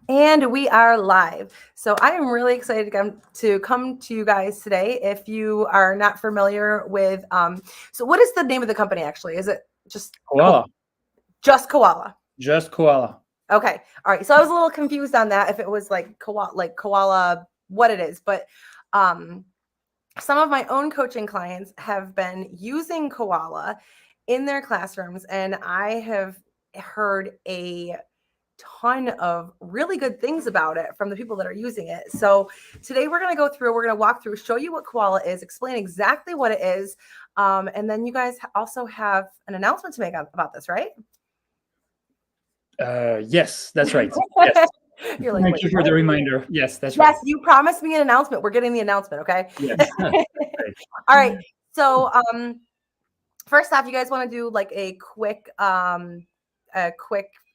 And we are live. So I am really excited to come to you guys today. If you are not familiar with, so what is the name of the company actually? Is it just Koala. just Koala? Just Koala. Okay. All right. So I was a little confused on that if it was like koala, what it is. But some of my own coaching clients have been using Koala in their classrooms, and I have heard a ton of really good things about it from the people that are using it. So today we're going to we're going to walk through, show you what Koala is, explain exactly what it is. And then you guys also have an announcement to make about this, right? Yes, that's right. Yes. You're like, Thank wait, you for what? the reminder. Yes, that's right. Yes, you promised me an announcement. We're getting the announcement, okay? Yes. All right. So first off, you guys want to do like a quick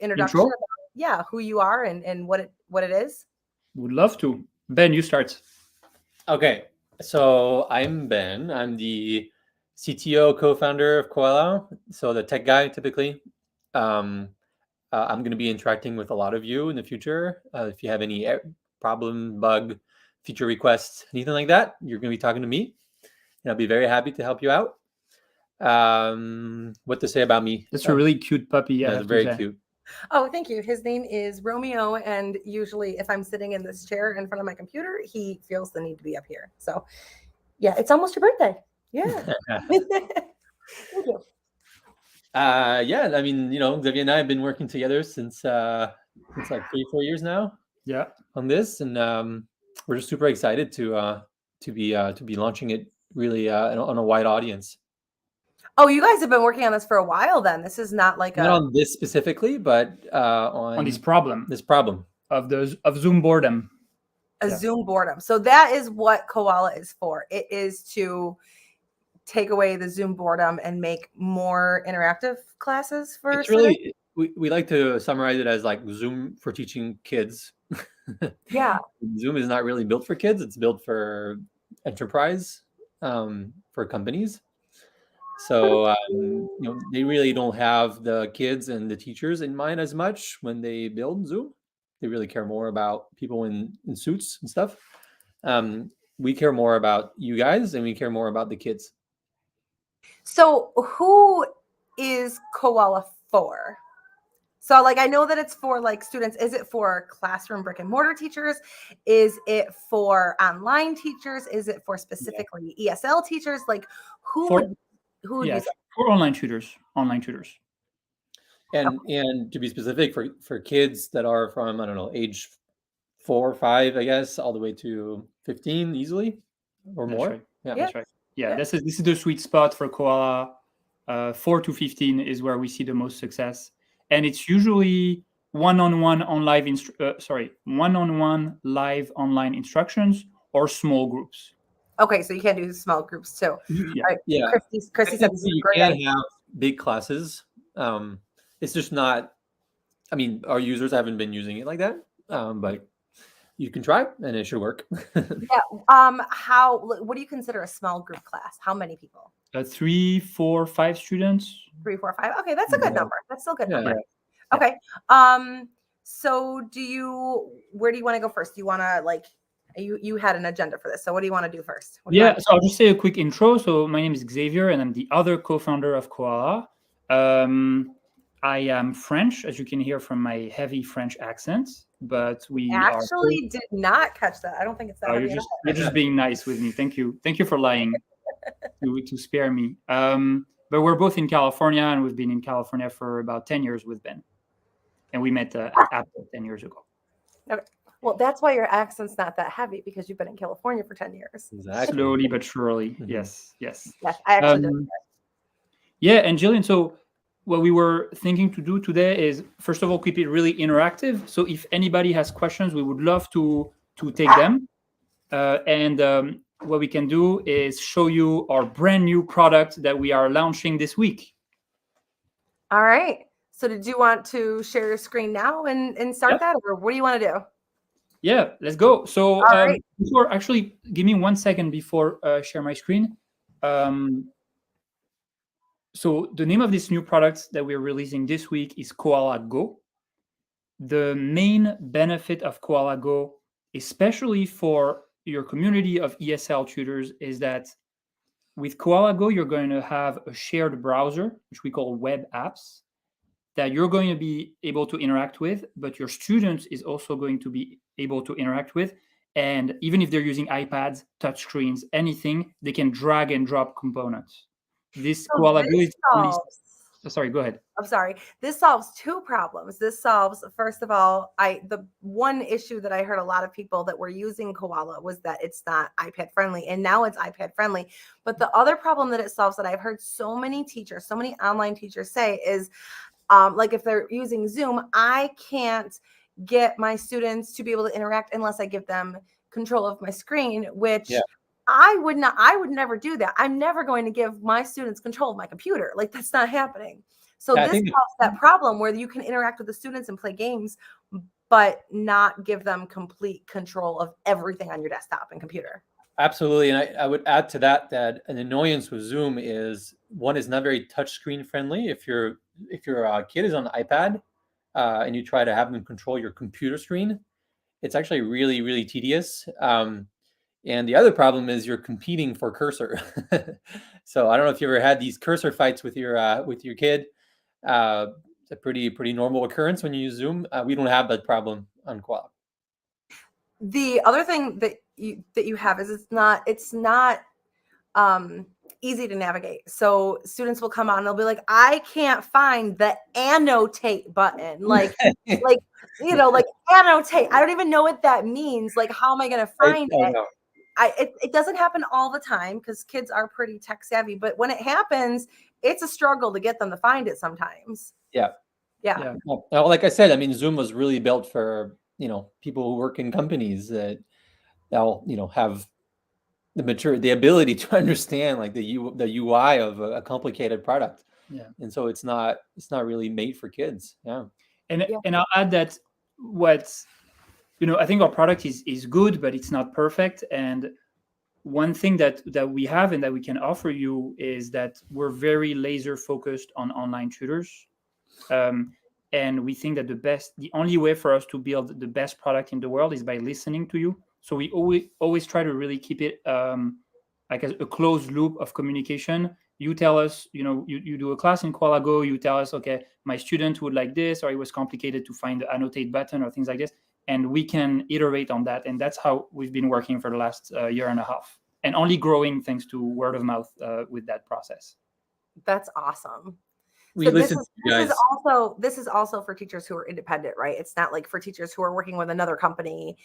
introduction Intro? about who you are and what it is. Would love to. Ben, you start. Okay, so I'm Ben. I'm the CTO co-founder of Koala, so the tech guy typically. Um, I'm going to be interacting with a lot of you in the future. If you have any problem, bug, feature requests, anything like that, you're going to be talking to me, and I'll be very happy to help you out. What to say about me? That's a really cute puppy. I Yeah, have very to say. cute. Oh, thank you. His name is Romeo, and usually, if I'm sitting in this chair in front of my computer, he feels the need to be up here. So, yeah, it's almost your birthday. Yeah. Thank you. Yeah, I mean, Xavier and I have been working together since like 3-4 years now. Yeah. On this, and we're just super excited to be launching it really on a wide audience. Oh, you guys have been working on this for a while. Then this is not like not on this specifically, but on this problem of Zoom boredom. Zoom boredom. So that is what Koala is for. It is to take away the Zoom boredom and make more interactive classes for it's really we like to summarize it as like Zoom for teaching kids. Yeah. Zoom is not really built for kids. It's built for enterprise, for companies. So they really don't have the kids and the teachers in mind as much when they build Zoom. They really care more about people in suits and stuff. We care more about you guys, and we care more about the kids. So who is Koala for? So like I know that it's for like students. Is it for classroom brick and mortar teachers? Is it for online teachers? Is it for specifically ESL teachers? Like who would use it? For online tutors. And to be specific, for kids that are from, I don't know, age 4 or 5, I guess, all the way to 15 easily or more. Right. Yeah, that's right. Yeah, this is the sweet spot for Koala. 4 to 15 is where we see the most success, and it's usually one-on-one live online instructions or small groups. Okay, so you can't do small groups too. Yeah. Right. Yeah. Christy said this is you great. can't have big classes. It's just not. I mean, our users haven't been using it like that, but you can try, and it should work. Yeah. What do you consider a small group class? How many people? 3, 4, 5 students. 3, 4, 5. Okay, that's a good number. That's still a good number. Yeah. Okay. So where do you want to go first? Do you want to you had an agenda for this. So what do you want to do first? So I'll just say a quick intro. So my name is Xavier, and I'm the other co-founder of Koala. I am French, as you can hear from my heavy French accent, but we actually did not catch that. I don't think it's that. You're just being nice with me. Thank you for lying to spare me. But we're both in California, and we've been in California for about 10 years with Ben, and we met at Apple 10 years ago. Okay. Well, that's why your accent's not that heavy, because you've been in California for 10 years. Exactly. Slowly but surely. Mm-hmm. Yes. Yes, I actually did. Yeah, and Jillian, so what we were thinking to do today is, first of all, keep it really interactive. So if anybody has questions, we would love to take them. And what we can do is show you our brand new product that we are launching this week. All right. So did you want to share your screen now and start that, or what do you want to do? Yeah, let's go. So before, actually, give me 1 second before share my screen. So the name of this new product that we're releasing this week is Koala Go. the main benefit of Koala Go, especially for your community of ESL tutors, is that with Koala Go, you're going to have a shared browser, which we call web apps, that you're going to be able to interact with, but your students is also going to be able to interact with. And even if they're using iPads, touchscreens, anything, they can drag and drop components. This So Koala Go this is only. solves- Sorry, go ahead. I'm sorry. This solves two problems. This solves, first of all, the one issue that I heard a lot of people that were using Koala was that it's not iPad friendly, and now it's iPad friendly. But the other problem that it solves that I've heard so many teachers, so many online teachers say is, like if they're using Zoom, I can't get my students to be able to interact unless I give them control of my screen, which Yeah. I would never do that. I'm never going to give my students control of my computer. Like that's not happening. So Yeah, I this think- solves that problem where you can interact with the students and play games, but not give them complete control of everything on your desktop and computer. Absolutely, and I would add to that that an annoyance with Zoom is one is not very touchscreen friendly. If your kid is on the iPad and you try to have them control your computer screen, it's actually really, really tedious. And the other problem is you're competing for cursor. So I don't know if you ever had these cursor fights with your kid. It's a pretty normal occurrence when you use Zoom. We don't have that problem on Koala. The other thing that you have is it's not easy to navigate. So students will come out and they'll be like, I can't find the annotate button. Like like annotate. I don't even know what that means. Like, how am I going to find it? know. It doesn't happen all the time because kids are pretty tech savvy, but when it happens, it's a struggle to get them to find it sometimes. Yeah. Yeah. Well, like I said, I mean, Zoom was really built for, people who work in companies that they'll, have the ability to understand like the UI of a complicated product. Yeah. And so it's not really made for kids. Yeah. And I'll add that I think our product is good, but it's not perfect. And one thing that we have and that we can offer you is that we're very laser focused on online tutors. And we think that the only way for us to build the best product in the world is by listening to you. So we always try to really keep it like a closed loop of communication. You tell us, you do a class in Koala Go, you tell us, okay, my student would like this, or it was complicated to find the annotate button or things like this. And we can iterate on that. And that's how we've been working for the last year and a half, and only growing thanks to word of mouth with that process. That's awesome. We listen to you guys. This is also for teachers who are independent, right? It's not like for teachers who are working with another company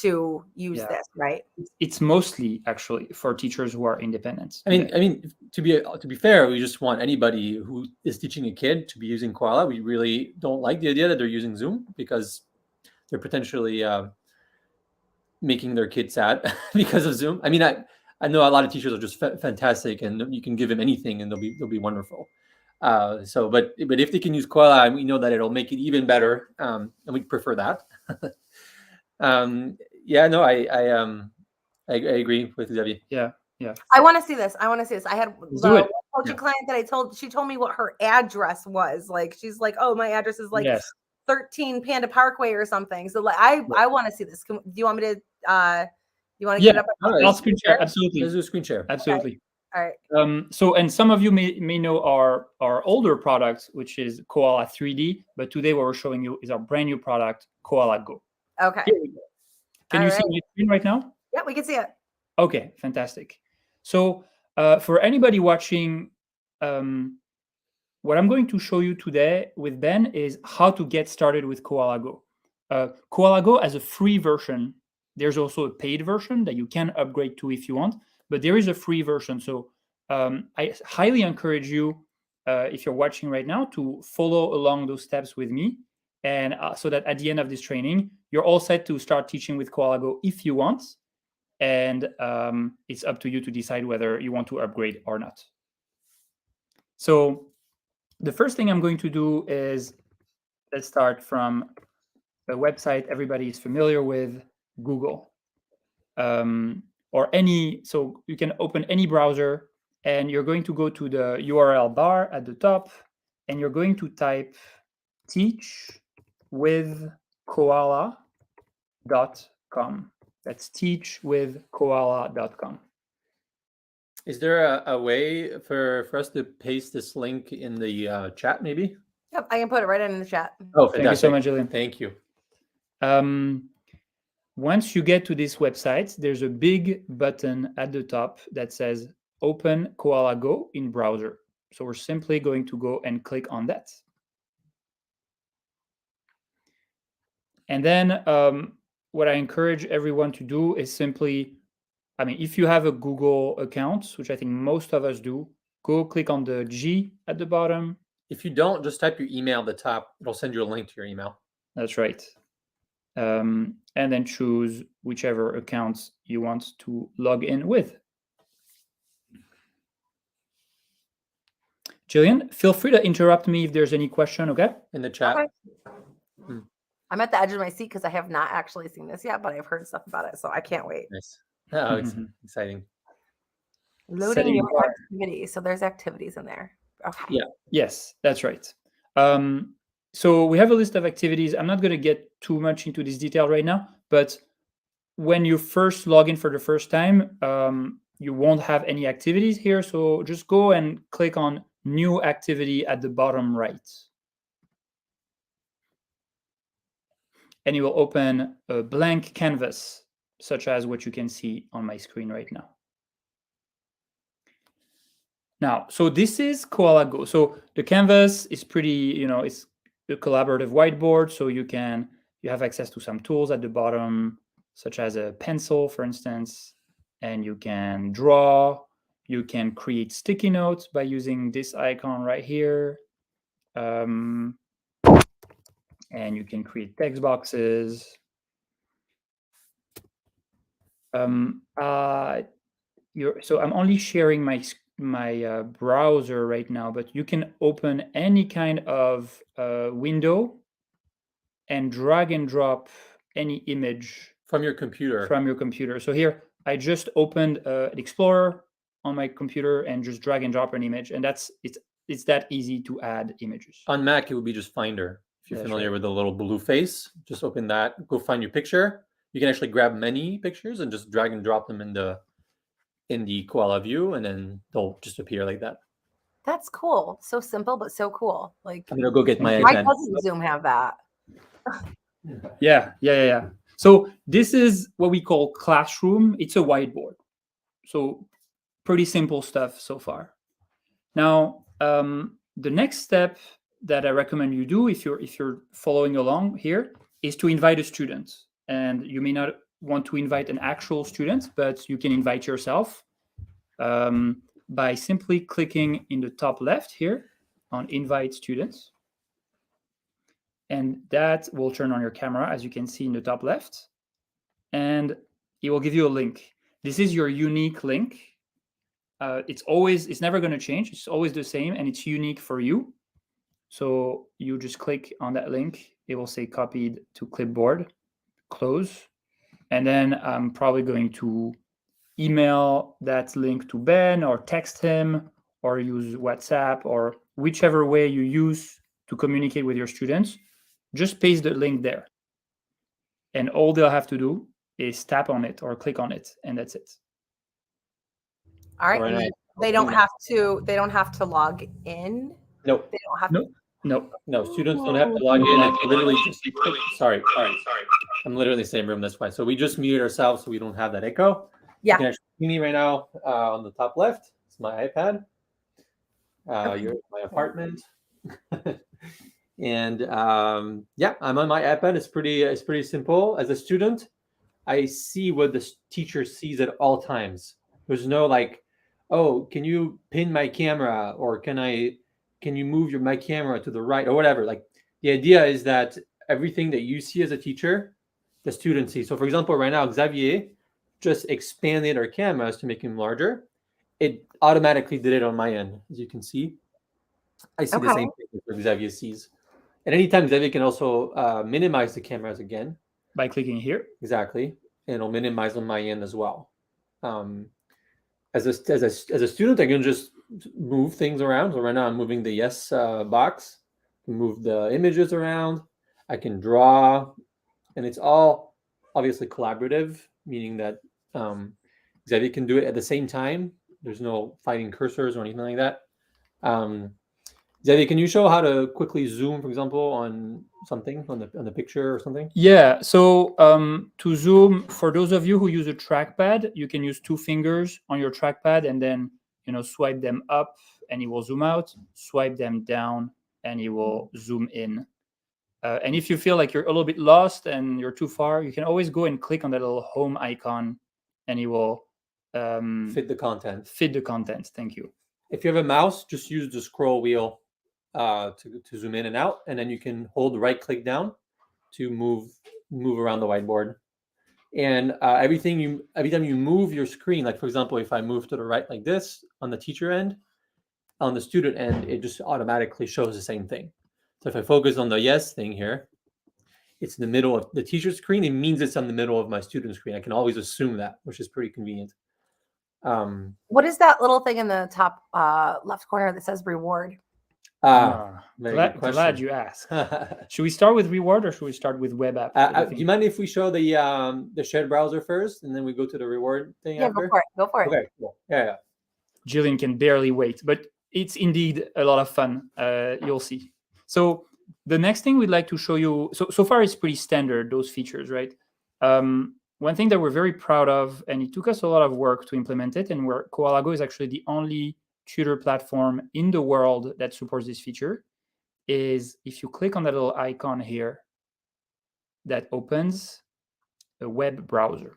to use this, right? It's mostly actually for teachers who are independent. I mean, to be fair, we just want anybody who is teaching a kid to be using Koala. We really don't like the idea that they're using Zoom because they're potentially making their kid sad because of Zoom. I mean, I know a lot of teachers are just fantastic, and you can give them anything, and they'll be wonderful. But if they can use Koala, we know that it'll make it even better, and we prefer that. I agree with Xavier. Yeah. I want to see this. I had the coaching client that she told me what her address was. Like, she's like, oh, my address is like 13 Panda Parkway or something. So like, I want to see this. Do you want me to, get it up? I'll screen share. Absolutely. Let's do a screen share. Absolutely. Okay. All right. So, and some of you may know our older product, which is Koala 3D, but today what we're showing you is our brand new product, Koala Go. Okay. Here we go. Can you see my screen right now? Yeah, we can see it. Okay, fantastic. So for anybody watching, what I'm going to show you today with Ben is how to get started with Koala Go. Koala Go has a free version. There's also a paid version that you can upgrade to if you want, but there is a free version. So I highly encourage you, if you're watching right now, to follow along those steps with me. And so that at the end of this training, you're all set to start teaching with Koala Go if you want. And it's up to you to decide whether you want to upgrade or not. So the first thing I'm going to do is, let's start from a website everybody is familiar with, Google. So you can open any browser, and you're going to go to the URL bar at the top, and you're going to type teach with teachwithkoala.com. That's teachwithkoala.com. Is there a way for us to paste this link in the chat, maybe? Yep, I can put it right in the chat. Oh, Thank you so much, Jillian. Thank you. Once you get to this website, there's a big button at the top that says Open Koala Go in browser. So we're simply going to go and click on that. And then what I encourage everyone to do is simply, if you have a Google account, which I think most of us do, go click on the G at the bottom. If you don't, just type your email at the top. It'll send you a link to your email. That's right. And then choose whichever account you want to log in with. Jillian, feel free to interrupt me if there's any question, okay? In the chat. Okay. I'm at the edge of my seat because I have not actually seen this yet, but I've heard stuff about it, so I can't wait. Nice. Oh, exciting. Loading your activity. So there's activities in there. Okay. Yeah. Yes, that's right. So we have a list of activities. I'm not going to get too much into this detail right now, but when you first log in for the first time, you won't have any activities here. So just go and click on New Activity at the bottom right. And it will open a blank canvas, such as what you can see on my screen right now. Now, so this is Koala Go. So the canvas is pretty, it's a collaborative whiteboard. So you have access to some tools at the bottom, such as a pencil, for instance, and you can draw. You can create sticky notes by using this icon right here. And you can create text boxes. So I'm only sharing my browser right now, but you can open any kind of window and drag and drop any image from your computer. So here I just opened an Explorer on my computer and just drag and drop an image, and it's that easy to add images. On Mac, it would be just Finder. If you're familiar with the little blue face, just open that, go find your picture. You can actually grab many pictures and just drag and drop them in the Koala view, and then they'll just appear like that. That's cool. So simple, but so cool. Like, I'm gonna go get my why doesn't Zoom have that? Yeah. So this is what we call Classroom. It's a whiteboard. So pretty simple stuff so far. Now, the next step that I recommend you do if you're following along here is to invite a student. And you may not want to invite an actual student, but you can invite yourself by simply clicking in the top left here on Invite Students. And that will turn on your camera, as you can see in the top left. And it will give you a link. This is your unique link. It's never going to change. It's always the same, and it's unique for you. So you just click on that link. It will say copied to clipboard, close. And then I'm probably going to email that link to Ben or text him or use WhatsApp or whichever way you use to communicate with your students. Just paste the link there. And all they'll have to do is tap on it or click on it, and that's it. All right. And they don't have to log in. Nope. They don't have No. Students don't have to log in. It's literally just sorry. I'm literally in the same room. That's why. So we just muted ourselves so we don't have that echo. Yeah. You can actually see me right now on the top left. It's my iPad. You're in my apartment. And I'm on my iPad. It's pretty simple. As a student, I see what the teacher sees at all times. There's no like, oh, can you pin my camera, or can you move my camera to the right, or whatever. Like, the idea is that everything that you see as a teacher, the student sees. So for example, right now, Xavier just expanded our cameras to make him larger. It automatically did it on my end, as you can see. I see the same thing that Xavier sees. And anytime Xavier can also minimize the cameras again. By clicking here. Exactly. And it'll minimize on my end as well. As a student, I can just move things around. So right now I'm moving the yes box, move the images around. I can draw and it's all obviously collaborative, meaning that Xavier can do it at the same time. There's no fighting cursors or anything like that. Xavier, can you show how to quickly zoom, for example, on something, on the picture or something? Yeah. So to zoom, for those of you who use a trackpad, you can use 2 fingers on your trackpad and then swipe them up and it will zoom out. Swipe them down and it will zoom in. And if you feel like you're a little bit lost and you're too far, you can always go and click on that little home icon, and it will fit the content. Fit the content. Thank you. If you have a mouse, just use the scroll wheel to zoom in and out, and then you can hold right click down to move around the whiteboard. And every time you move your screen, like for example, if I move to the right like this on the teacher end, on the student end, it just automatically shows the same thing. So if I focus on the yes thing here, it's in the middle of the teacher's screen. It means it's on the middle of my student screen. I can always assume that, which is pretty convenient. What is that little thing in the top left corner that says reward? Glad you asked. Should we start with reward or should we start with web app? Do you mind if we show the shared browser first and then we go to the reward thing after? Go for it. Okay, cool. Yeah. Jillian can barely wait, but it's indeed a lot of fun. You'll see. So the next thing we'd like to show you, so far it's pretty standard, those features, right? One thing that we're very proud of, and it took us a lot of work to implement it, and where Koala Go is actually the only tutor platform in the world that supports this feature, is if you click on that little icon here, that opens a web browser.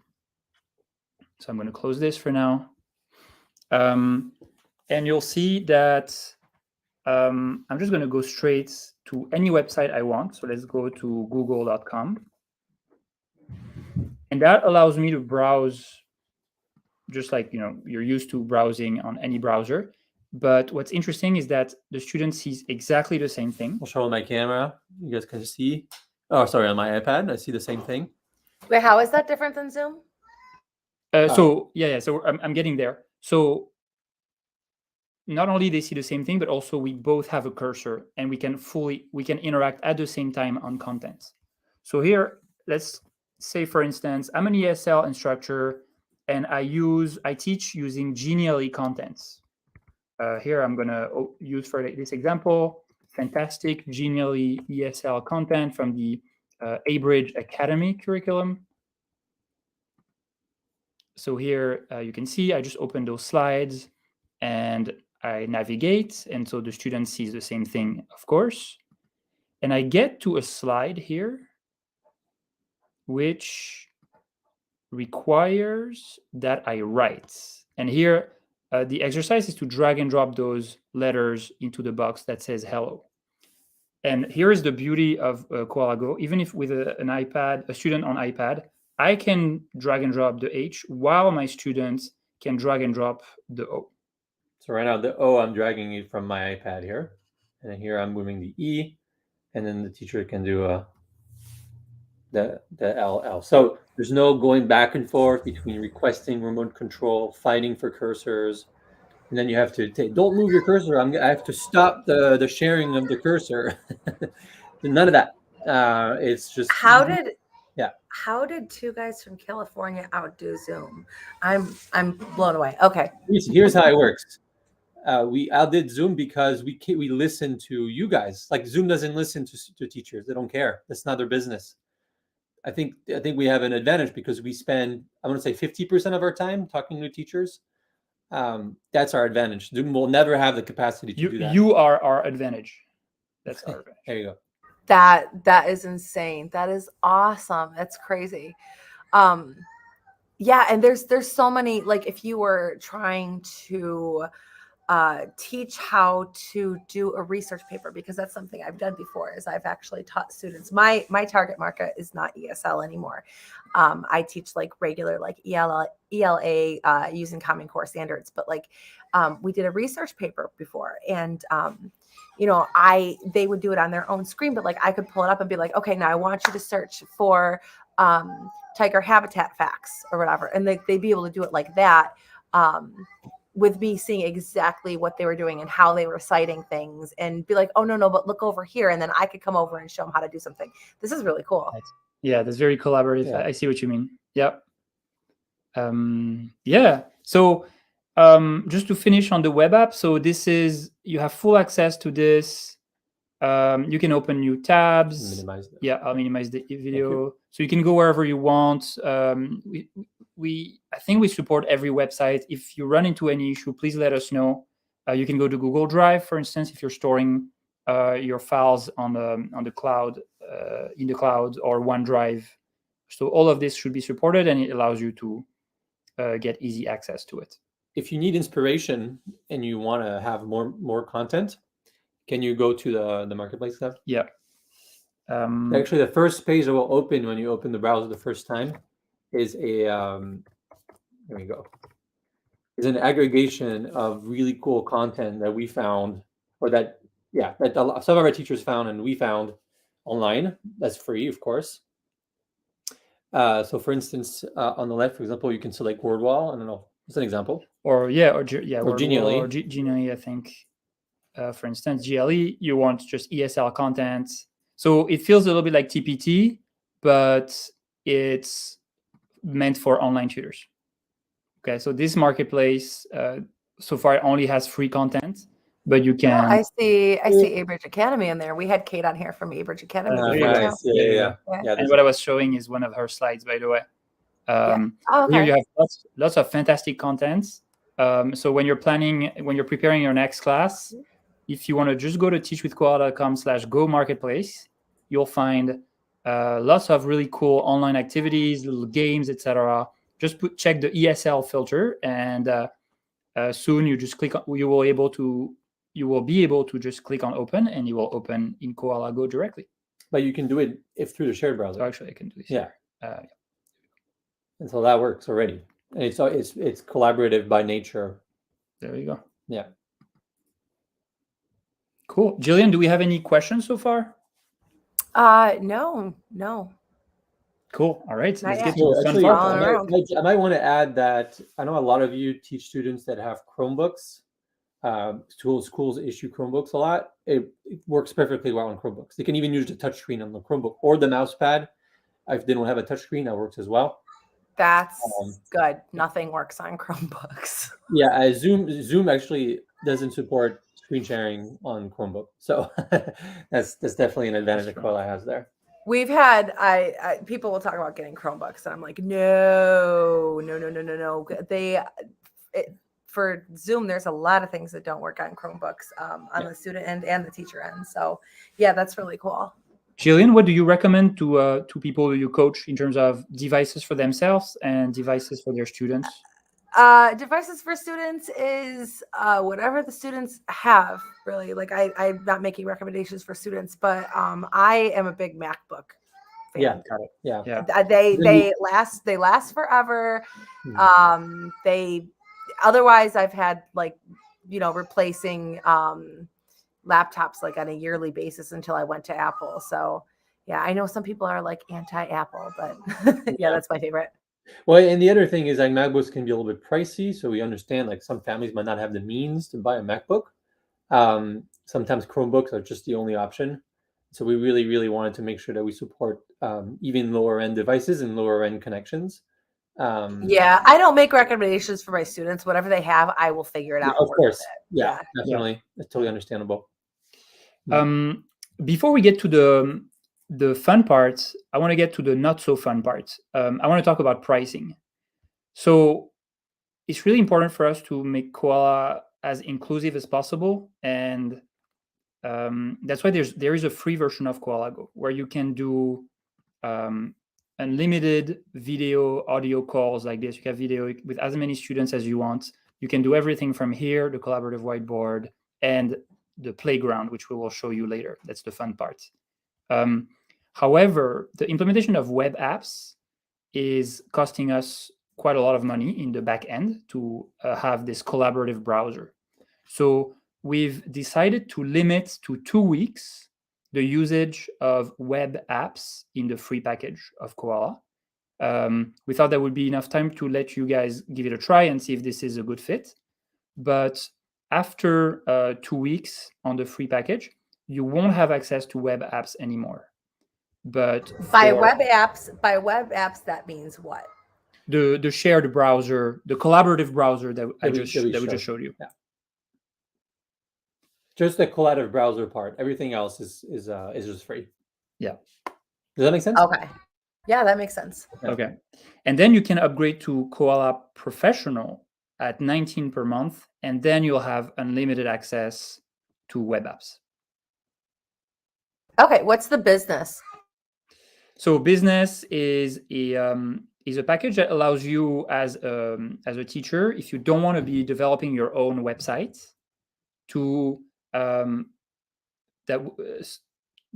So I'm going to close this for now. And you'll see that I'm just going to go straight to any website I want. So let's go to google.com. And that allows me to browse just like you're used to browsing on any browser. But what's interesting is that the student sees exactly the same thing. I'll show on my camera. You guys can see. Oh, sorry, on my iPad, I see the same thing. Wait, how is that different than Zoom? So I'm getting there. So not only they see the same thing, but also we both have a cursor and we can interact at the same time on content. So here, let's say, for instance, I'm an ESL instructor and I teach using Genially contents. Here I'm going to use for this example, fantastic Genially ESL content from the Abridge Academy curriculum. So here you can see I just opened those slides and I navigate. And so the student sees the same thing, of course. And I get to a slide here, which requires that I write. And here, the exercise is to drag and drop those letters into the box that says hello. And here is the beauty of Koala Go. Even if with a student on iPad, I can drag and drop the H while my students can drag and drop the O. So right now, the O, I'm dragging it from my iPad here. And then here I'm moving the E. And then the teacher can do the LL. So there's no going back and forth between requesting remote control, fighting for cursors. And then you have to don't move your cursor. I have to stop the sharing of the cursor. None of that. It's just how did two guys from California outdo Zoom? I'm blown away. Okay. Here's how it works. We outdid Zoom because we listen to you guys. Like Zoom doesn't listen to teachers. They don't care. That's not their business. I think we have an advantage because we spend, I want to say 50% of our time talking to teachers. That's our advantage. Zoom will never have the capacity to do that. You are our advantage. That's our advantage. There you go. That is insane. That is awesome. That's crazy. Yeah, and there's so many, like if you were trying to teach how to do a research paper, because that's something I've done before, is I've actually taught students. My target market is not ESL anymore. I teach like regular like ELA using Common Core standards, but like we did a research paper before, and they would do it on their own screen, but like I could pull it up and be like, okay, now I want you to search for tiger habitat facts or whatever, and they'd be able to do it like that. With me seeing exactly what they were doing and how they were citing things, and be like, oh, no, but look over here. And then I could come over and show them how to do something. This is really cool. Yeah, that's very collaborative. Yeah. I see what you mean. Yep. Yeah. So just to finish on the web app, so this is, you have full access to this. You can open new tabs. Minimize that. Yeah, I'll minimize the video. So you can go wherever you want. I think we support every website. If you run into any issue, please let us know. You can go to Google Drive, for instance, if you're storing your files on the cloud, in the cloud, or OneDrive. So all of this should be supported, and it allows you to get easy access to it. If you need inspiration and you want to have more content, can you go to the marketplace tab? Yeah. Actually, the first page that will open when you open the browser the first time is a there we go. Is an aggregation of really cool content that we found, or that some of our teachers found and we found online. That's free, of course. So, for instance, on the left, for example, you can select WordWall. I don't know. It's an example. Or Genially. Or Genially, I think. For instance, GLE, you want just ESL content. So it feels a little bit like TPT, but it's meant for online tutors. Okay, so this marketplace so far only has free content, but you can. I see Abridge Academy in there. We had Kate on here from Abridge Academy. Nice. Yeah. And what I was showing is one of her slides, by the way. Here you have lots of fantastic content. So when you're preparing your next class, if you want to just go to teachwithkoala.com/go marketplace, you'll find lots of really cool online activities, little games, etc. Just check the ESL filter, and soon you just click on, you will be able to just click on open, and you will open in Koala Go directly. But you can do it through the shared browser. So actually, I can do this. Yeah. And so that works already. And it's collaborative by nature. There you go. Yeah. Cool. Jillian, do we have any questions so far? No. Cool. All right. Not Let's yet. get to the fun part. I might want to add that I know a lot of you teach students that have Chromebooks. Schools issue Chromebooks a lot. It works perfectly well on Chromebooks. They can even use the touchscreen on the Chromebook or the mouse pad. If they don't have a touchscreen, that works as well. That's good. Nothing works on Chromebooks. Yeah, Zoom actually doesn't support screen sharing on Chromebook, so that's definitely an advantage that Koala has there. We've had people will talk about getting Chromebooks, and I'm like, no. For Zoom, there's a lot of things that don't work on Chromebooks on the student end and the teacher end. So yeah, that's really cool. Jillian, what do you recommend to people you coach in terms of devices for themselves and devices for their students? Devices for students is whatever the students have, really. Like I'm not making recommendations for students, but I am a big MacBook fan. Yeah, got it. Yeah. They last forever. Otherwise I've had replacing laptops like on a yearly basis until I went to Apple. So yeah, I know some people are like anti-Apple, but yeah, that's my favorite. Well, and the other thing is like MacBooks can be a little bit pricey, so we understand like some families might not have the means to buy a MacBook. Sometimes Chromebooks are just the only option. So we really, really wanted to make sure that we support even lower end devices and lower end connections. Yeah, I don't make recommendations for my students. Whatever they have, I will figure it out. Of course. Yeah, definitely. That's totally understandable. Before we get to the fun part, I want to get to the not so fun part. I want to talk about pricing. So it's really important for us to make Koala as inclusive as possible, and that's why there is a free version of Koala Go where you can do unlimited video, audio calls like this. You can have video with as many students as you want. You can do everything from here, the collaborative whiteboard, and the playground, which we will show you later. That's the fun part. However, the implementation of web apps is costing us quite a lot of money in the back end to have this collaborative browser. So we've decided to limit to 2 weeks the usage of web apps in the free package of Koala. We thought that would be enough time to let you guys give it a try and see if this is a good fit. But after 2 weeks on the free package, you won't have access to web apps anymore. but By for web apps, that means what? the shared browser, the collaborative browser that we showed. just showed you. Yeah. Just the collaborative browser part. Everything else is just free. Yeah. Does that make sense? Okay. Yeah, that makes sense. Okay. And then you can upgrade to Koala Professional at $19 per month, and then you'll have unlimited access to web apps. Okay, what's the business? So business is a package that allows you as a teacher, if you don't want to be developing your own website, to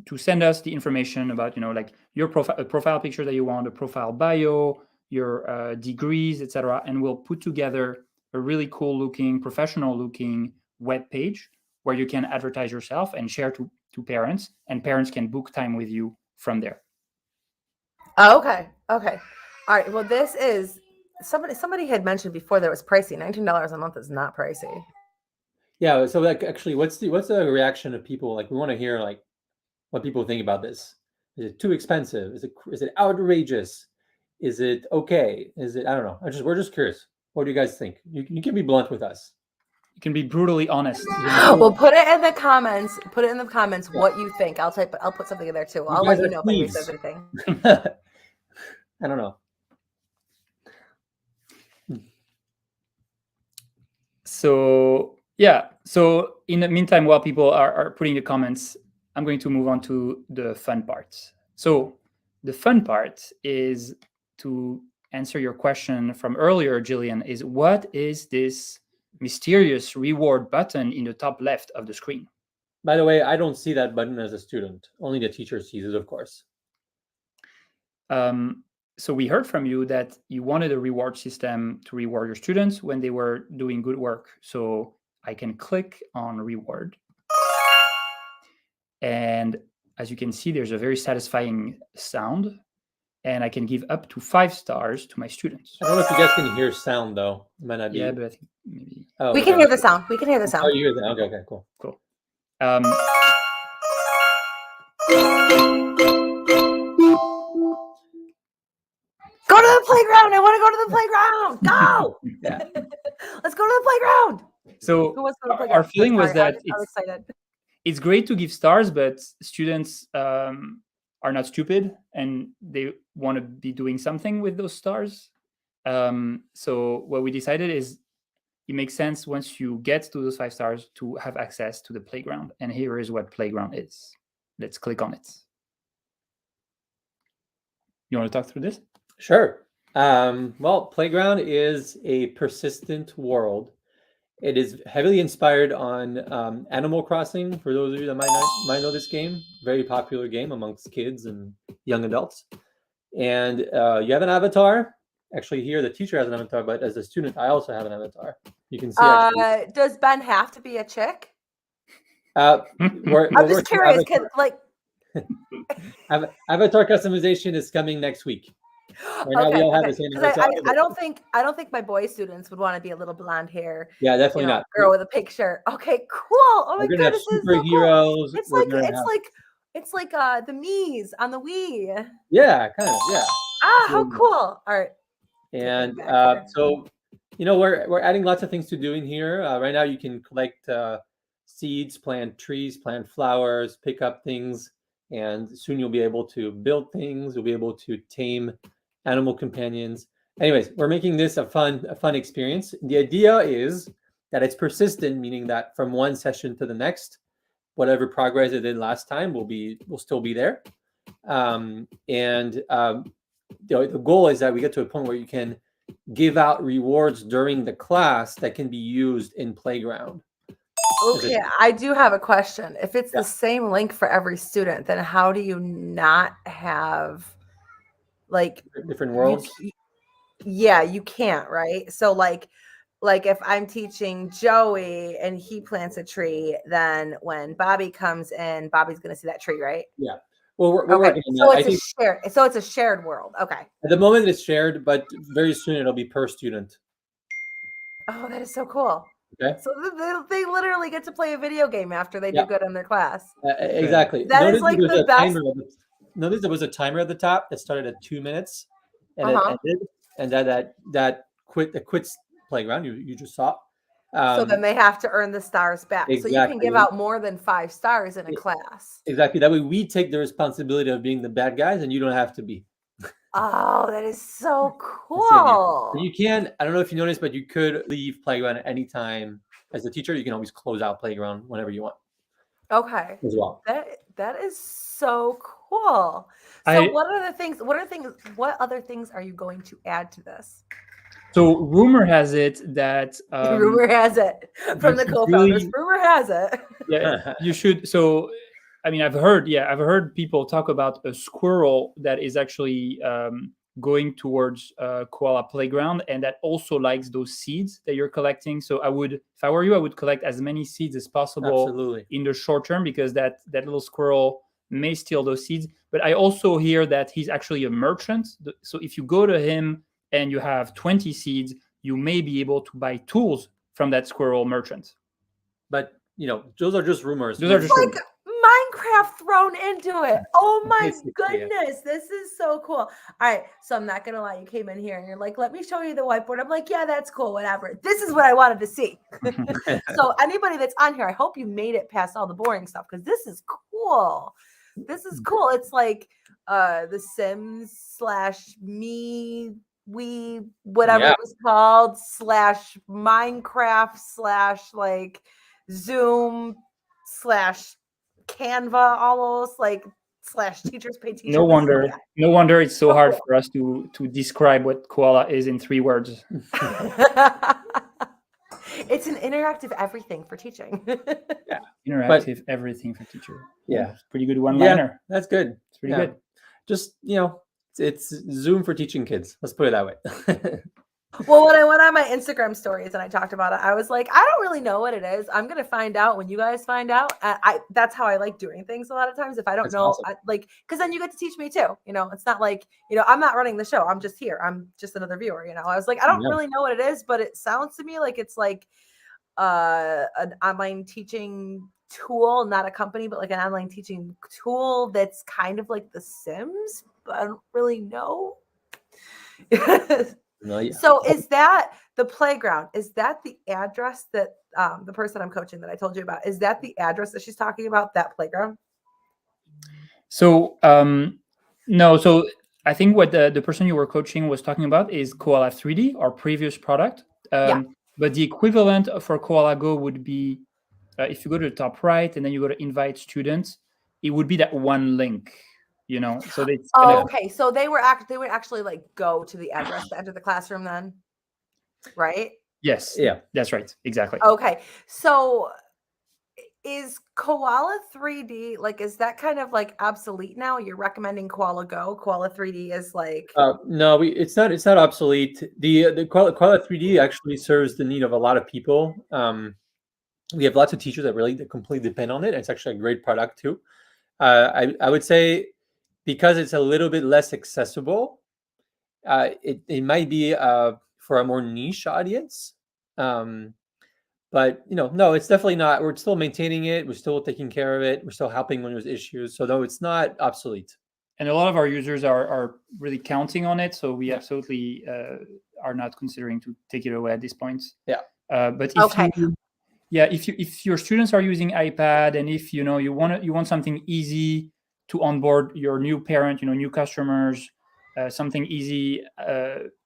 to send us the information about, like your profile picture that you want, a profile bio, your degrees, etc., and we'll put together a really cool looking, professional looking web page where you can advertise yourself and share to parents, and parents can book time with you from there. Oh, okay. All right. Well, this is somebody had mentioned before that it was pricey. $19 a month is not pricey. Yeah. So like, actually, what's the reaction of people? Like, we want to hear like what people think about this. Is it too expensive? Is it outrageous? Is it okay? Is it, I don't know. We're just curious. What do you guys think? You can be blunt with us. You can be brutally honest. Well, put it in the comments. Put it in the comments what you think. I'll put something in there too. I'll let you know if anybody says anything. I don't know. So yeah. So in the meantime, while people are putting the comments, I'm going to move on to the fun parts. So the fun part is to answer your question from earlier, Jillian, is what is this mysterious reward button in the top left of the screen? By the way, I don't see that button as a student. Only the teacher sees it, of course. So we heard from you that you wanted a reward system to reward your students when they were doing good work. So I can click on reward. And as you can see, there's a very satisfying sound. And I can give up to 5 stars to my students. I don't know if you guys can hear sound, though. It might not be. Yeah, but I think maybe. Oh, we can hear the sound. We can hear the sound. Oh, you hear that? Okay, cool. Cool. Go to the playground. I want to go to the playground. Go. Yeah. Let's go to the playground. So Who wants to go to the playground? our feeling was that I'm excited. it's great to give stars, but students are not stupid and they want to be doing something with those stars. So what we decided is it makes sense once you get to those 5 stars to have access to the playground. And here is what playground is. Let's click on it. You want to talk through this? Sure. Well, Playground is a persistent world. It is heavily inspired on Animal Crossing. For those of you that might know this game, very popular game amongst kids and young adults. And you have an avatar. Actually, here the teacher has an avatar, but as a student, I also have an avatar. You can see. Does Ben have to be a chick? I'm just curious, avatar customization is coming next week. Right now we all have the same avatar. I don't think my boy students would want to be a little blonde hair. Yeah, definitely not. Girl with a pink shirt. Okay, cool. Oh my goodness, this is so cool. It's like the Mii's on the Wii. Yeah, kind of. Yeah. How cool! All right. And so we're adding lots of things to do in here. Right now you can collect seeds, plant trees, plant flowers, pick up things, and soon you'll be able to build things. You'll be able to tame animal companions. Anyways, we're making this a fun experience. The idea is that it's persistent, meaning that from one session to the next, whatever progress it did last time will still be there. The goal is that we get to a point where you can give out rewards during the class that can be used in Playground. Okay, I do have a question. If it's the same link for every student, then how do you not have like different worlds? You can't, right? So like if I'm teaching Joey and he plants a tree, then when Bobby comes in, Bobby's going to see that tree, right? Yeah. Well, we're working on that. So it's a shared world. Okay. At the moment, it's shared, but very soon it'll be per student. Oh, that is so cool. Okay. So they literally get to play a video game after they do good in their class. Exactly. That is like the best. notice there was a timer at the top that started at 2 minutes, and Uh-huh. it ended, and that quits playground. You just saw. So then they have to earn the stars back. So you can Exactly. give out more than 5 stars in a class. Exactly. That way, we take the responsibility of being the bad guys, and you don't have to be. Oh, that is so That's the idea. cool. And you can. I don't know if you noticed, but you could leave playground at any time. As a teacher, you can always close out playground whenever you want Okay. as well. That is so cool. So what other things are you going to add to this? So rumor has it that Rumor has it from the should co-founders. really- Rumor has it. yeah, you should. So I mean, I've heard people talk about a squirrel that is actually going towards koala playground, and that also likes those seeds that you're collecting. So if I were you, I would collect as many seeds as possible Absolutely. in the short term, because that little squirrel may steal those seeds. But I also hear that he's actually a merchant. So if you go to him and you have 20 seeds, you may be able to buy tools from that squirrel merchant. But those are just rumors. Those are just Like Minecraft thrown into it. Oh my Basically, yeah. goodness. This is so cool. All right. So I'm not going to lie. You came in here and you're like, let me show you the whiteboard. I'm like, yeah, that's cool. Whatever. This is what I wanted to see. So anybody that's on here, I hope you made it past all the boring stuff, because this is cool. This is cool. It's like The Sims / me, we, whatever Yeah. it was called, / Minecraft / like Zoom / Canva, almost like / teachers pay teachers. No wonder it's so hard for us to describe what koala is in 3 words. It's an interactive everything for teaching. Interactive everything for teacher. Yeah. It's pretty good one-liner. That's good. It's pretty good. Just it's Zoom for teaching kids. Let's put it that way. Well, when I went on my Instagram stories and I talked about it, I was like, I don't really know what it is. I'm gonna find out when you guys find out. That's how I like doing things a lot of times. If I don't That's know, awesome. because then you get to teach me too. It's not like I'm not running the show. I'm just here. I'm just another viewer. I was like, I don't really know what it is, but it sounds to me like it's like an online teaching tool, not a company, but like an online teaching tool that's kind of like The Sims, but I don't really know. No, yeah. So is that the playground? Is that the address that the person I'm coaching that I told you about? Is that the address that she's talking about, that playground? So no, so I think what the person you were coaching was talking about is Koala 3D, our previous product. Yeah. But the equivalent for Koala Go would be if you go to the top right and then you go to invite students, it would be that one link. So it's okay. So they would actually like go to the address to enter the classroom then, right? Yes. Yeah. That's right. Exactly. Okay. So is Koala 3D is that kind of like obsolete now? You're recommending Koala Go? Koala 3D is like No, it's not obsolete. The Koala 3D actually serves the need of a lot of people. We have lots of teachers that completely depend on it. It's actually a great product too. I would say, because it's a little bit less accessible, it might be for a more niche audience. But no, it's definitely not. We're still maintaining it. We're still taking care of it. We're still helping when there's issues. So no, it's not obsolete. And a lot of our users are really counting on it. So we absolutely are not considering to take it away at this point. Yeah. But if your students are using iPad, and if you want something easy to onboard your new parent, new customers, something easy,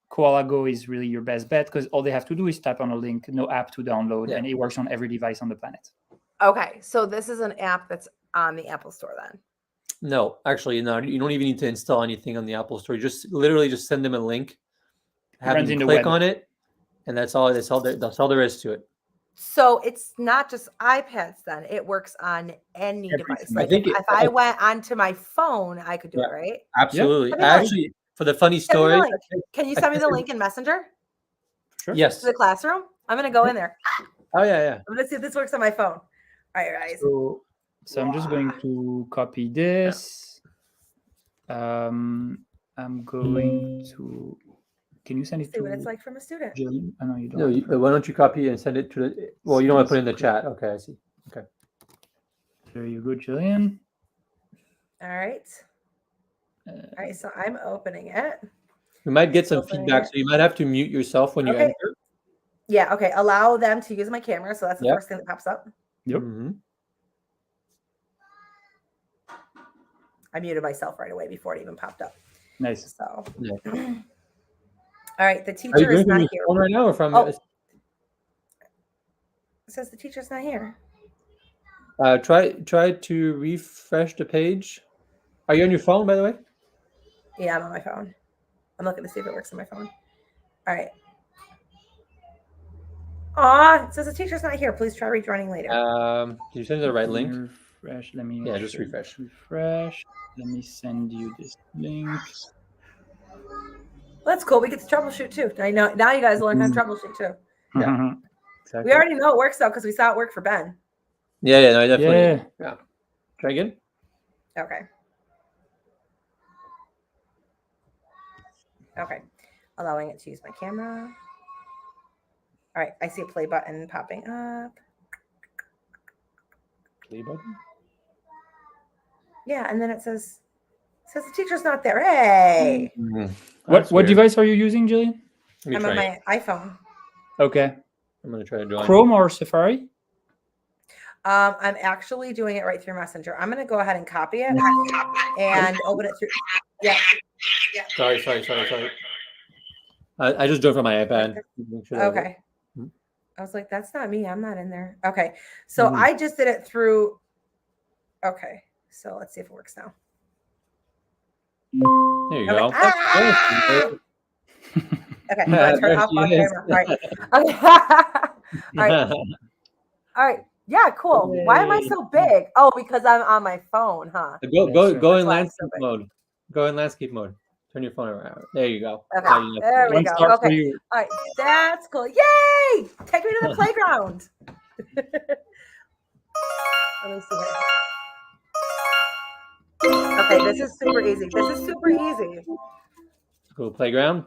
Koala Go is really your best bet, because all they have to do is tap on a link, no app to download, and it works on every device on the planet. Okay, so this is an app that's on the Apple Store then? No, actually, no. You don't even need to install anything on the Apple Store. You literally just send them a link, have them click on it, and that's all there is to it. So it's not just iPads then. It works on any device. Like if I went onto my phone, I could do it, right? Absolutely. Actually, for the funny story, can you send me the link in Messenger? Sure. Yes. To the classroom? I'm going to go in there. Oh, yeah. I'm going to see if this works on my phone. All right, guys. So I'm just going to copy this. I'm going to... Can you send it see what it's like from a student? Jillian? I know you don't. No, why don't you copy and send it to the... Well, you don't want to put it in the chat. Okay, I see. Okay. There you go, Jillian. All right. All right, so I'm opening it. We might get some Opening feedback, it. so you might have to mute yourself when you Okay. enter. Yeah, okay. Allow them to use my camera. So that's the Yep. first thing that pops up. Yep. Mhm. I muted myself right away before it even popped up. Nice. So, Yeah. all right, the Are you teacher is doing from not your here. phone right now or from? Oh. It says the teacher's not here. Try to refresh the page. Are you on your phone, by the way? Yeah, I'm on my phone. I'm looking to see if it works on my phone. All right. Aw, it says the teacher's not here. Please try rejoining later. Can you send the right link? Refresh. Let me. Yeah, just refresh. Refresh. Let me send you this link. Well, that's cool. We get to troubleshoot too. I know now you guys learn how to troubleshoot too. Yeah. Exactly. We already know it works though because we saw it work for Ben. Yeah, no, definitely. Yeah. Yeah. Try again. Okay. Okay. Allowing it to use my camera. All right. I see a play button popping up. Play button. Yeah, and then it says the teacher's not there. Hey. What device are you using, Jillian? I'm on my iPhone. Okay. I'm gonna try to join. Chrome or Safari? I'm actually doing it right through Messenger. I'm gonna go ahead and copy it and open it through. Yeah. Sorry. I just joined from my iPad. Okay. I was like, that's not me. I'm not in there. Okay. So I just did it through. Okay. So let's see if it works now. There you Okay. go. Okay. Let's turn off my camera. All right. Okay. All right. All right. Yeah, cool. Why am I so big? Oh, because I'm on my phone, huh? Go in landscape mode. Go in landscape mode. Turn your phone around. There you go. Okay. There we One go. star for Okay. you. All right. That's cool. Yay! Take me to the playground. Let me see here. Okay, this is super easy. Go playground.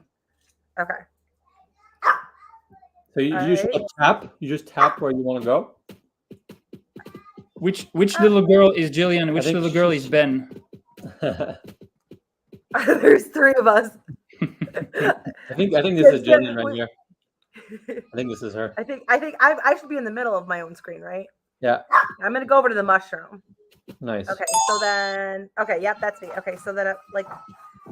Okay. So you just tap. You just tap where you want to go. Which little girl is Jillian? Which little girl is Ben? There's three of us. I think this is Jillian right here. I think this is her. I think I should be in the middle of my own screen, right? Yeah. I'm gonna go over to the mushroom. Nice. Okay, so then yep, that's me. Okay, so then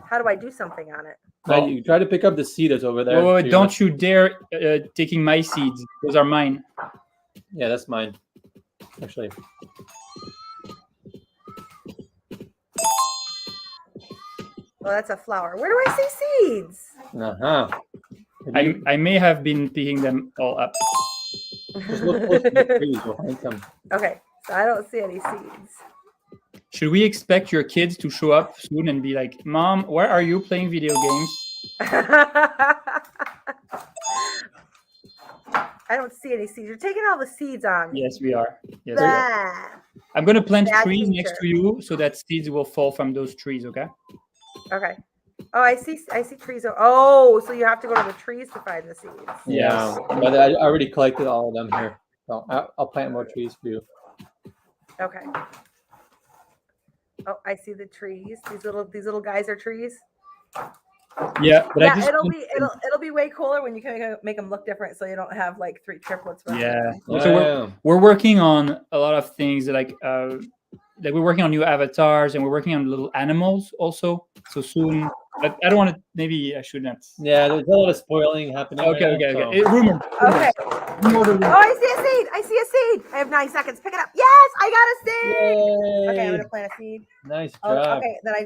how do I do something on it? Now you try to pick up the seed that's over there. Wait, don't you dare taking my seeds. Those are mine. Yeah, that's mine. Actually. Well, that's a flower. Where do I see seeds? I may have been picking them all up. Just look close to the trees, you'll find some. Okay, so I don't see any seeds. Should we expect your kids to show up soon and be like, "Mom, where are you playing video games?" I don't see any seeds. You're taking all the seeds on me. Yes, we are. Yes, we are. I'm going to plant trees next to you so that seeds will fall from those trees, okay? Okay. Oh, I see trees. Oh, so you have to go to the trees to find the seeds. Yeah, but I already collected all of them here. So I'll plant more trees for you. Okay. Oh, I see the trees. These little guys are trees. Yeah, but it'll be way cooler when you can make them look different, so you don't have like three triplets. Yeah. So we're working on a lot of things like we're working on new avatars and we're working on little animals also. So soon, but I don't want to. Maybe I shouldn't. Yeah, there's a lot of spoiling happening. Okay. Rumor. Okay. Oh, I see a seed. I have 9 seconds. Pick it up. Yes, I got a seed. Yay. Okay, I'm gonna plant a seed. Nice job.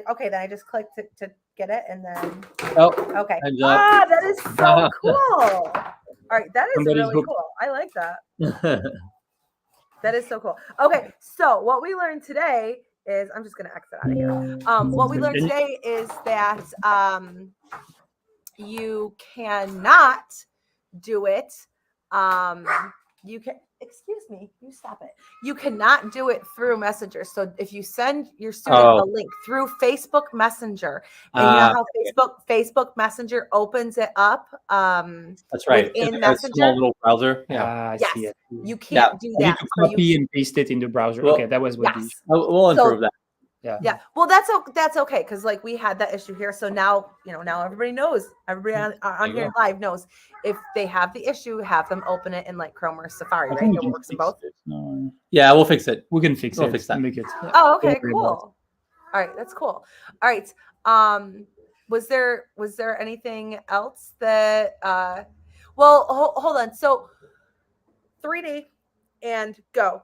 Okay, then I just clicked to get it, and then okay. That is so cool. All right, that is really cool. I like that. That is so cool. Okay, so what we learned today is I'm just gonna exit out of here. What we learned today is that you cannot do it. You can, excuse me, you stop it. You cannot do it through Messenger. So if you send your student a link through Facebook Messenger, and you know how Facebook Messenger opens it up. That's right. In Messenger, a small little browser. Yeah. I see it. You can't do that. You need to copy and paste it in the browser. Okay, that was what. Yes. We'll improve that. Yeah. Well, that's okay because like we had that issue here. So now now everybody knows. Everybody on here live knows if they have the issue, have them open it in like Chrome or Safari, I right? think It we can works in fix both. it. No, Yeah, we'll fix it. we can fix We'll it. fix that. Make it. Yeah. Oh, okay, Don't worry about cool. All right, that's cool. All right. Was there anything else that well, hold on. So 3D and Go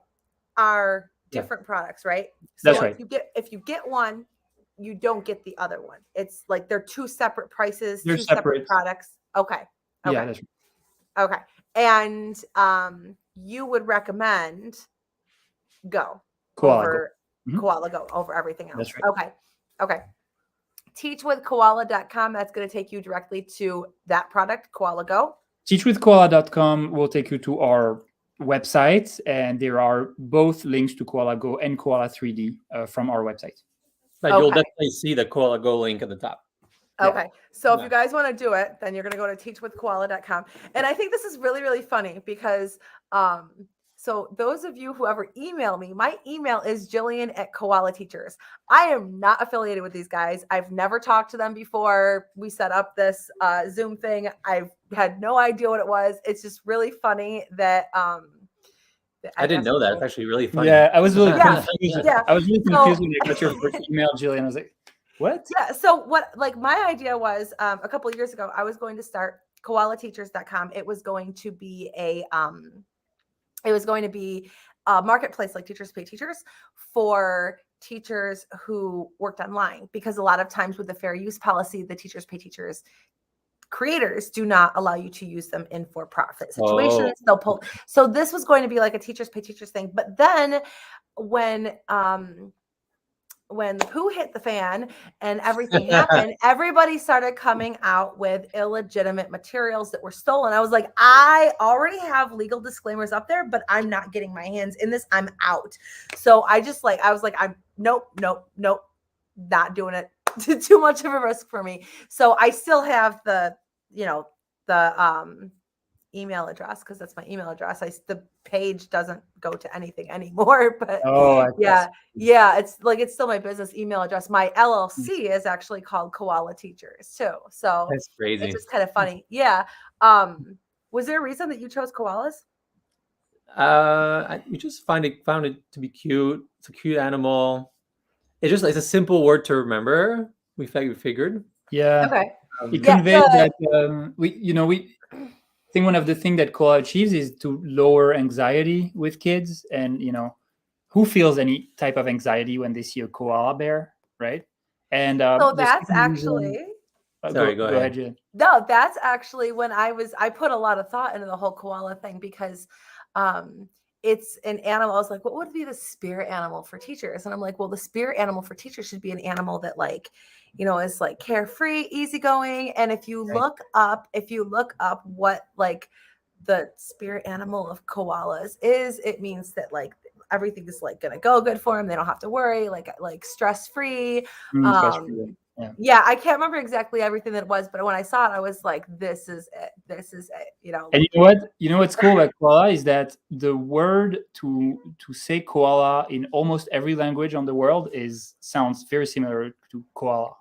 are different products, right? So That's right. If you get one, you don't get the other one. It's like they're two separate prices, They're two separate separate. products. Okay. Yeah, Okay. that's right. Okay. And you would recommend Go Koala Go. over Mhm. Koala Go over everything else. That's right. Okay. Okay. Teachwithkoala.com. That's going to take you directly to that product, Koala Go. Teachwithkoala.com will take you to our website, and there are both links to Koala Go and Koala 3D from our website. But you'll Okay. definitely see the Koala Go link at the top. Okay. So if Yeah. you guys want to do it, then you're going to go to teachwithkoala.com. And I think this is really, really funny because so those of you who ever email me, my email is Jillian@Koala Teachers. I am not affiliated with these guys. I've never talked to them before we set up this Zoom thing. I've had no idea what it was. It's just really funny that I didn't know that. It's actually really funny. Yeah, I was really Yeah. confused. Yeah. I was really So- confused when I got your first email, Jillian. I was like, what? Yeah. So what like my idea was a couple of years ago, I was going to start koalateachers.com. It was going to be a marketplace like Teachers Pay Teachers for teachers who worked online, because a lot of times with the fair use policy, the Teachers Pay Teachers creators do not allow you to use them in for-profit situations. They'll pull. So this was going to be like a Teachers Pay Teachers thing. But then when the poo hit the fan and everything happened, everybody started coming out with illegitimate materials that were stolen. I was like, I already have legal disclaimers up there, but I'm not getting my hands in this. I'm out. So I was like, I'm nope, not doing it. Too much of a risk for me. So I still have the email address because that's my email address. The page doesn't go to anything anymore, but yeah, it's like it's still my business email address. My LLC is actually called Koala Teachers too. So That's crazy. it's just kind of funny. Yeah. Was there a reason that you chose koalas? We just found it to be cute. It's a cute animal. It's a simple word to remember. We figured. Yeah. Okay. It conveys that I think one of the things that Koala achieves is to lower anxiety with kids, and who feels any type of anxiety when they see a koala bear, right? And so that's actually sorry, go ahead. Jen. No, that's actually when I put a lot of thought into the whole koala thing because it's an animal. I was like, what would be the spirit animal for teachers? And I'm like, well, the spirit animal for teachers should be an animal that is like carefree, easygoing. And if you look up what like the spirit animal of koalas is, it means that like everything is like gonna go good for them. They don't have to worry, like stress free. Yeah, I can't remember exactly everything that it was, but when I saw it, I was like, this is it. And you know what? You know what's cool about koala is that the word to say koala in almost every language on the world sounds very similar to koala.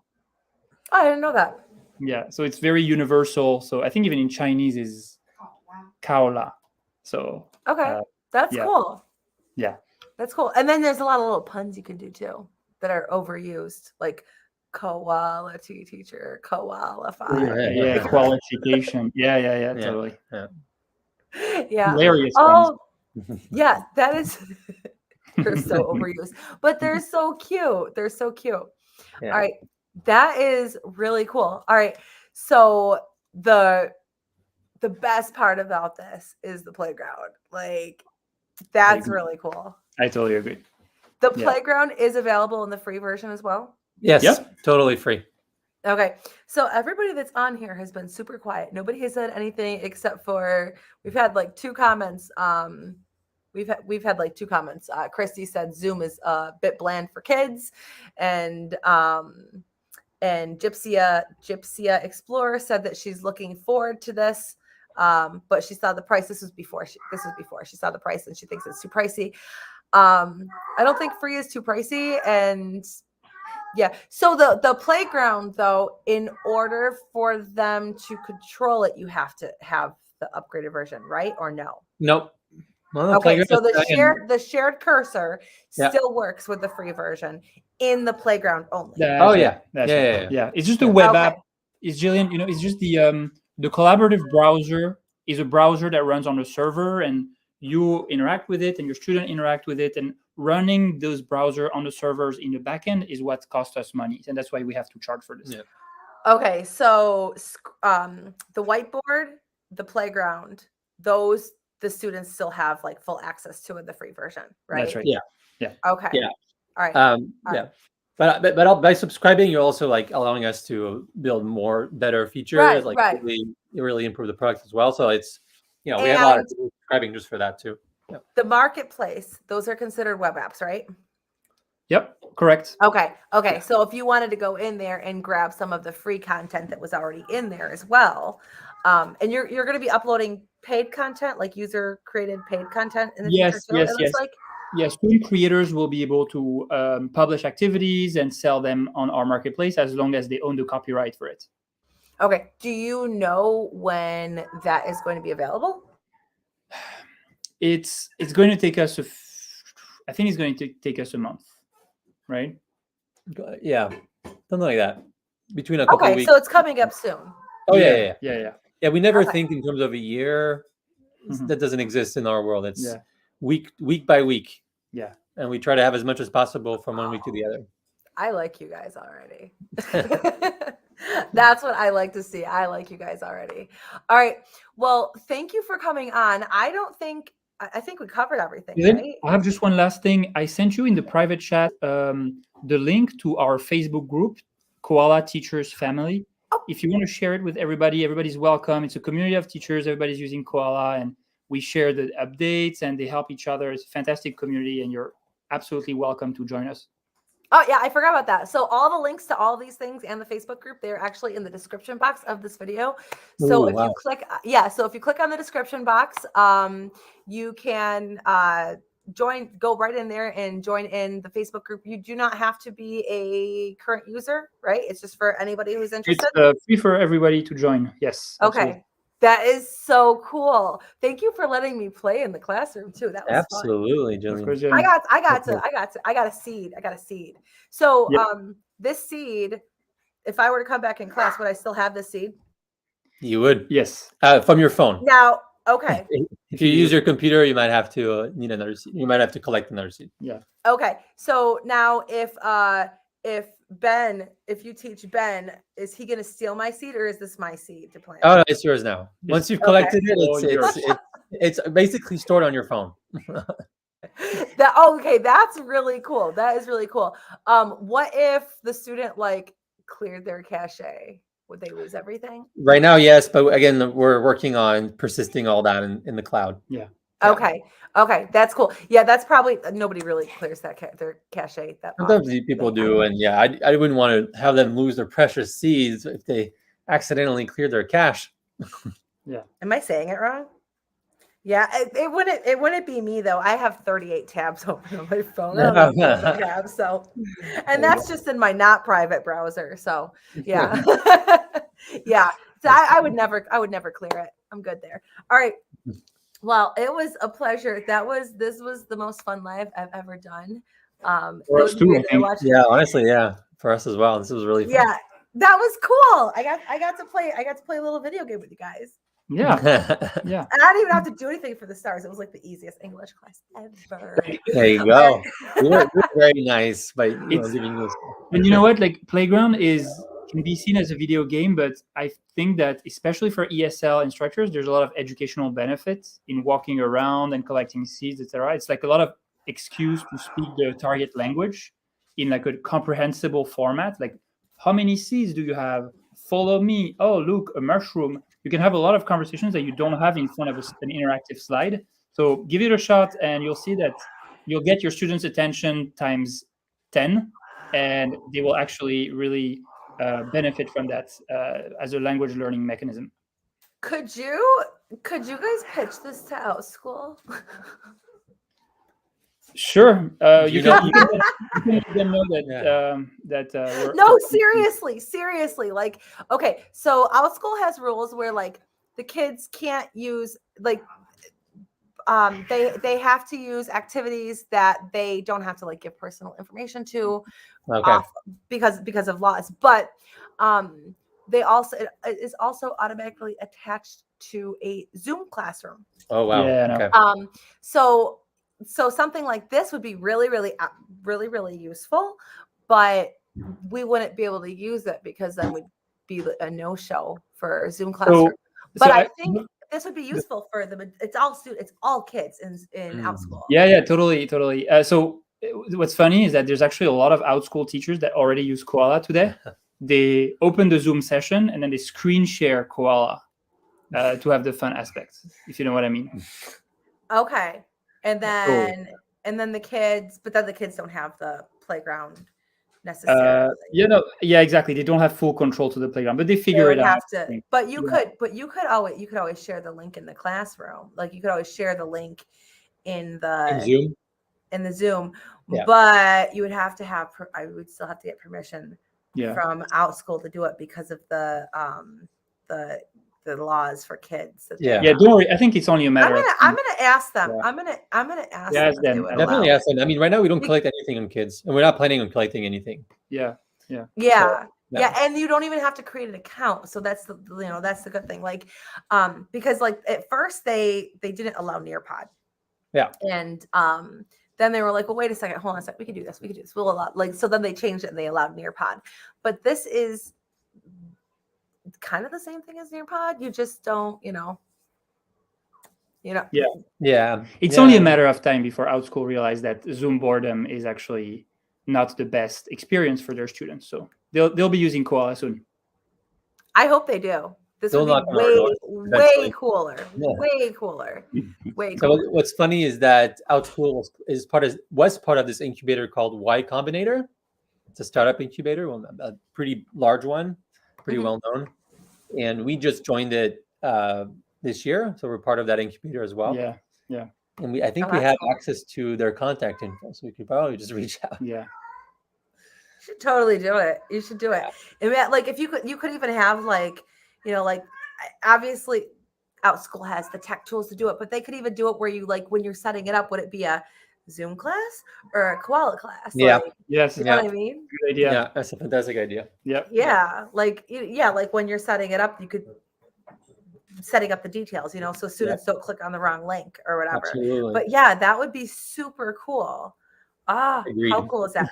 Oh, I didn't know that. Yeah, so it's very universal. So I think even in Chinese is koala. So okay, that's cool. Yeah, that's cool. And then there's a lot of little puns you can do too that are overused, like koala teacher, koala fire. Yeah, qualification. Yeah, totally. Yeah. Hilarious. Oh, yeah, that is. They're so overused, but they're so cute. They're so cute. Yeah. All right, that is really cool. All right, so the best part about this is the playground. Like, that's really cool. I totally agree. The playground is available in the free version as well. Yes, totally free. Okay, so everybody that's on here has been super quiet. Nobody has said anything except for we've had like two comments. We've had like two comments. Christy said Zoom is a bit bland for kids, and Gypsia Explorer said that she's looking forward to this, but she saw the price. This was before she saw the price, and she thinks it's too pricey. I don't think free is too pricey, and yeah. So the playground, though, in order for them to control it, you have to have the upgraded version, right? Or no? Nope. Well, the Okay, playground so is again, the shared cursor Yeah. still works with the free version in the playground only. Oh, yeah. That's Yeah, right. yeah, yeah. It's just a Yeah. web Okay. app. It's Jillian. It's just the collaborative browser is a browser that runs on a server, and you interact with it, and your student interact with it, and running those browser on the servers in the backend is what costs us money, and that's why we have to charge for this. Yeah. Okay, so the whiteboard, the playground, those the students still have like full access to in the free version, right? That's right. Yeah. Okay. Yeah. All right. Yeah. But by subscribing, you're also like allowing us to build better features, Right, like right. really improve the product as well. So it's, we have a lot of And people subscribing just for that too. Yeah. the marketplace, those are considered web apps, right? Yep, correct. Okay. So if you wanted to go in there and grab some of the free content that was already in there as well, and you're going to be uploading paid content, like user created paid content in the future too, it looks like. Yes, student creators will be able to publish activities and sell them on our marketplace as long as they own the copyright for it. Okay. Do you know when that is going to be available? It's going to take us I think it's going to take us a month, right? Yeah. Something like that. Between a couple of Okay, weeks. so it's coming up soon. Oh yeah. Yeah, we never Okay. think in terms of a year. Mhm. That doesn't exist in our world. It's Yeah. week by week. Yeah. And we try to have as much as possible from one week to the other. I like you guys already. That's what I like to see. I like you guys already. All right. Well, thank you for coming on. I think we covered everything, Then right? I have just one last thing. I sent you in the private chat the link to our Facebook group, Koala Teachers Family. Oh. If you want to share it with everybody, everybody's welcome. It's a community of teachers. Everybody's using Koala, and we share the updates and they help each other. It's a fantastic community, and you're absolutely welcome to join us. Oh yeah, I forgot about that. So all the links to all these things and the Facebook group, they're actually in the description box of this video. So if you click, so if you click on the description box, you can go right in there and join in the Facebook group. You do not have to be a current user, right? It's just for anybody who's interested. It's free for everybody to join. Yes. Okay. Absolutely. That is so cool. Thank you for letting me play in the classroom too. That was absolutely, fun. Of course, Jillian. I got a seed. So Yep. this seed, if I were to come back in class, would I still have this seed? You would. Yes. From your phone. Now, okay. If you use your computer, you might have to need another seed. You might have to collect another seed. Yeah. Okay. So now if you teach Ben, is he going to steal my seed or is this my seed to plant? Oh, no, it's yours now. Once you've collected it, yours. it's basically stored on your phone. Okay, that's really cool. That is really cool. What if the student like cleared their cache? Would they lose everything? Right now, yes, but again, we're working on persisting all that in the cloud. Yeah. Okay, that's cool. Yeah, that's probably nobody really clears their cache. That Sometimes people do, and yeah, I wouldn't want to have them lose their precious seeds if they accidentally clear their cache. Yeah. Am I saying it wrong? Yeah, it wouldn't be me though. I have 38 tabs open on my phone. I don't know what I have, so, and that's just in my not private browser. So yeah, yeah. So I would never clear it. I'm good there. All right. Well, it was a pleasure. This was the most fun live I've ever done. For us too, I think. Yeah, honestly, yeah, for us as well. This was really fun. Yeah, that was cool. I got to play a little video game with you guys. Yeah. Yeah. And I didn't even have to do anything for the stars. It was like the easiest English class ever. There you go. We were very nice by giving this. And you know what? Like Playground can be seen as a video game, but I think that especially for ESL instructors, there's a lot of educational benefits in walking around and collecting seeds, etc. It's like a lot of excuse to speak the target language in like a comprehensible format. Like, how many seeds do you have? Follow me. Oh, look, a mushroom. You can have a lot of conversations that you don't have in front of an interactive slide. So give it a shot, and you'll see that you'll get your students' attention times 10, and they will actually really benefit from that as a language learning mechanism. Could you guys pitch this to Out School? Sure. You You know- can let them know that Yeah. we're No, seriously. Like, okay, so our school has rules where like the kids can't use like they have to use activities that they don't have to like give personal information to Okay. off because of laws. But they also it is also automatically attached to a Zoom classroom. Oh wow. Yeah, I know. Okay. So something like this would be really useful, but we wouldn't be able to use it because then would be a no-show for Zoom classroom. But I think this would be useful for them. It's all kids in out school. Yeah, totally. So what's funny is that there's actually a lot of out school teachers that already use Koala today. They open the Zoom session and then they screen share Koala to have the fun aspects, if you know what I mean. Okay. And then the kids don't have the playground necessarily. Yeah, exactly. They don't have full control to the playground, but they figure it out. But you could always share the link in the classroom. Like you could always share the link in Zoom. the Zoom, Yeah. but you would have to have I would still have to get permission Yeah. from out school to do it because of the laws for kids. Yeah. Yeah, don't worry. I think it's only a matter of I'm gonna ask them. Yeah. I'm gonna ask Yeah, them. ask if they them. would Definitely allow ask them. I mean, right now we don't collect anything on kids, and we're not planning on collecting anything. Yeah. So, Yeah, and you don't even have to create an account. So that's the good thing. Like, because like at first they didn't allow Nearpod. Yeah. And then they were like, well, wait a second, hold on a second. We can do this. We'll allow so then they changed it and they allowed Nearpod. But this is kind of the same thing as Nearpod. You just don't, Yeah. It's only a matter of time before out school realize that Zoom boredom is actually not the best experience for their students. So they'll be using Koala soon. I hope they do. This They'll would knock be on our doors way eventually. cooler. Yeah. Way cooler. Way So cooler. what's funny is that Out School was part of this incubator called Y Combinator. It's a startup incubator, a pretty large one, pretty well known, and we just joined it this year, so we're part of that incubator as well. Yeah. And I think we that's have cool. access to their contact info, so we could probably just reach out. Yeah. You should totally do it. You should do it. And like if you could even have like, like obviously Out School has the tech tools to do it, but they could even do it where you like when you're setting it up, would it be a Zoom class or a Koala class? Yeah. Like, Yes. you know what I mean? Good idea. Yeah, that's a fantastic idea. Yep. Yeah. Like when you're setting it up, you could setting up the details, so students don't click on the wrong link or whatever. Absolutely. But yeah, that would be super cool. Agreed. How cool is that?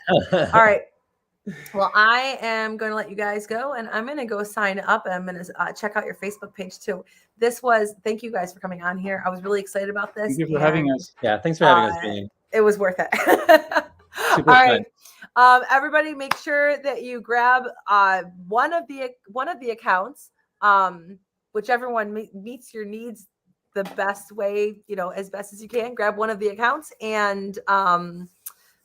All right. Well, I am going to let you guys go, and I'm going to go sign up, and I'm going to check out your Facebook page too. Thank you guys for coming on here. I was really excited about this. Thank you for having us. Yeah, thanks for having us, Julian. It was worth it. Super All fun. right. Everybody make sure that you grab one of the accounts, whichever one meets your needs the best way, as best as you can. Grab one of the accounts and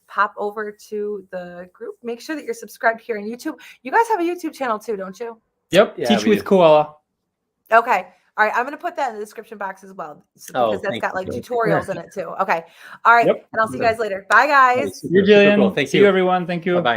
pop over to the group. Make sure that you're subscribed here on YouTube. You guys have a YouTube channel too, don't you? Yep. Yeah, Teach we with do. Koala. Okay. All right. I'm going to put that in the description box as well, because that's got like you. tutorials in it too. Okay. All right. Yep. And I'll see you guys later. Bye, guys. Super You're Jillian. cool. Thank See you. you, everyone. Thank you. Bye-bye.